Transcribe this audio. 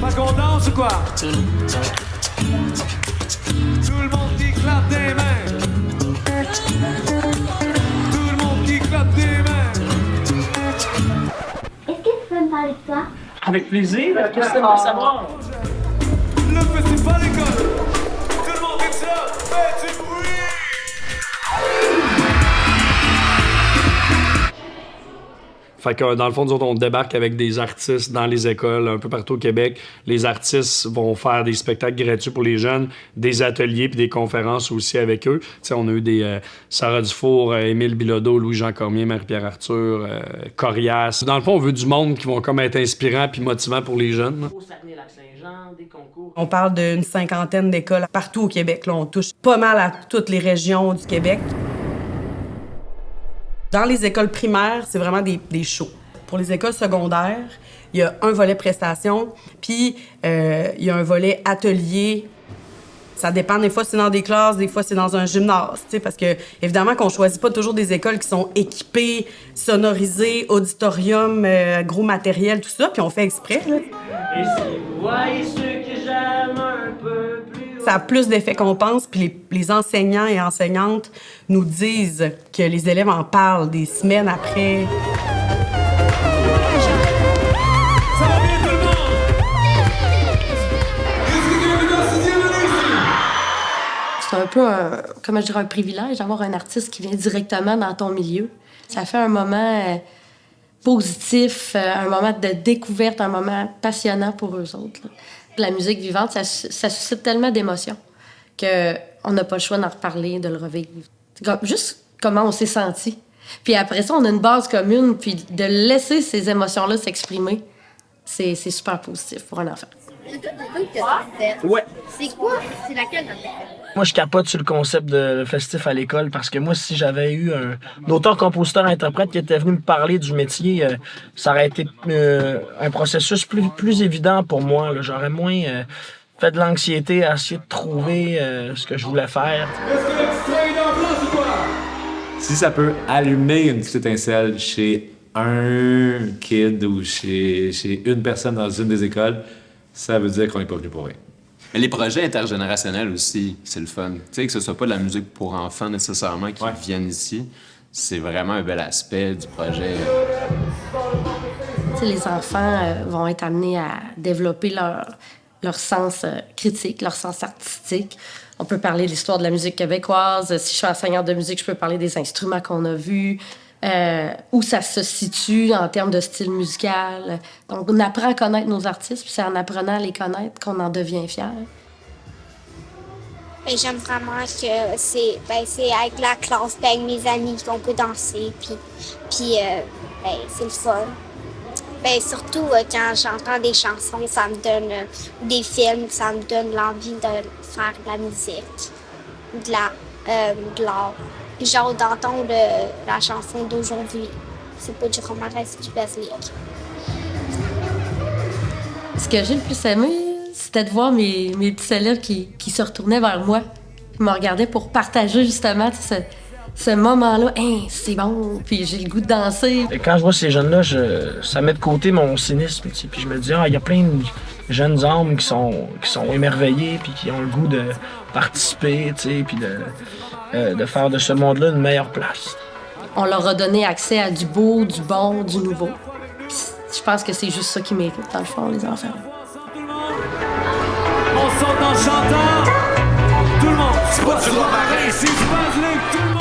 Fait qu'on danse ou quoi? Tout le monde qui clappe des mains. Tout le monde qui clappe des mains. Est-ce que tu peux me parler de toi? Avec plaisir. Qu'est-ce que tu veux savoir? Le festival école. Tout le monde est là. Faites du bruit. Fait que dans le fond, nous autres, on débarque avec des artistes dans les écoles un peu partout au Québec. Les artistes vont faire des spectacles gratuits pour les jeunes, des ateliers puis des conférences aussi avec eux. T'sais, on a eu des Sarah Dufour, Émile Bilodeau, Louis-Jean Cormier, Marie-Pierre Arthur, Corias. Dans le fond, on veut du monde qui vont comme être inspirant puis motivant pour les jeunes. On parle d'une 50aine d'écoles partout au Québec. Là, on touche pas mal à toutes les régions du Québec. Dans les écoles primaires, c'est vraiment des shows. Pour les écoles secondaires, il y a un volet prestation, puis il y a un volet atelier. Ça dépend, des fois c'est dans des classes, des fois c'est dans un gymnase, parce que évidemment qu'on choisit pas toujours des écoles qui sont équipées, sonorisées, auditorium, gros matériel, tout ça, puis on fait exprès. Là. Et si vous voyez ceux que j'aime un peu plus... Ça a plus d'effet qu'on pense, puis les enseignants et enseignantes nous disent que les élèves en parlent des semaines après. Ça va bien tout le monde? C'est un peu, comment je dirais, un privilège d'avoir un artiste qui vient directement dans ton milieu. Ça fait un moment positif, un moment de découverte, un moment passionnant pour eux autres. Là. La musique vivante, ça suscite tellement d'émotions qu'on n'a pas le choix d'en reparler, de le revivre. Juste comment on s'est senti. Puis après ça, on a une base commune, puis de laisser ces émotions-là s'exprimer, c'est super positif pour un enfant. Ouais. C'est quoi? C'est laquelle dans ta Moi, je capote sur le concept de festif à l'école parce que moi, si j'avais eu un auteur, compositeur, interprète qui était venu me parler du métier, ça aurait été un processus plus évident pour moi. Là. J'aurais moins fait de l'anxiété à essayer de trouver ce que je voulais faire. Est-ce que le petit train est en place ou quoi? Si ça peut allumer une petite étincelle chez un kid ou chez une personne dans une des écoles, ça veut dire qu'on n'est pas venu pour rien. Mais les projets intergénérationnels aussi, c'est le fun. Tu sais, que ce soit pas de la musique pour enfants nécessairement qui viennent ici, c'est vraiment un bel aspect du projet. T'sais, les enfants vont être amenés à développer leur sens critique, leur sens artistique. On peut parler de l'histoire de la musique québécoise. Si je suis enseignante de musique, je peux parler des instruments qu'on a vus, où ça se situe en termes de style musical. Donc, on apprend à connaître nos artistes, puis c'est en apprenant à les connaître qu'on en devient fier. Ben, j'aime vraiment que c'est avec la classe, avec mes amis qu'on peut danser, puis c'est le fun. Ben, surtout quand j'entends des chansons, ça me donne des films, ça me donne l'envie de faire de la musique, de l'art. J'ai hâte d'entendre la chanson d'aujourd'hui. C'est pas du romanesque du basilic. Ce que j'ai le plus aimé, c'était de voir mes petits élèves qui se retournaient vers moi, qui me regardaient pour partager justement ce moment-là. Hey, c'est bon, puis j'ai le goût de danser. Et quand je vois ces jeunes-là, ça met de côté mon cynisme. Puis je me dis, il y a plein de jeunes hommes qui sont émerveillés puis qui ont le goût de participer, puis de faire de ce monde-là une meilleure place. On leur a donné accès à du beau, du bon, du nouveau. Puis je pense que c'est juste ça qu'ils méritent, dans le fond, les enfants. On saute en chantant. Tout le monde. C'est pas du romarin, c'est du basilic. Tout le monde.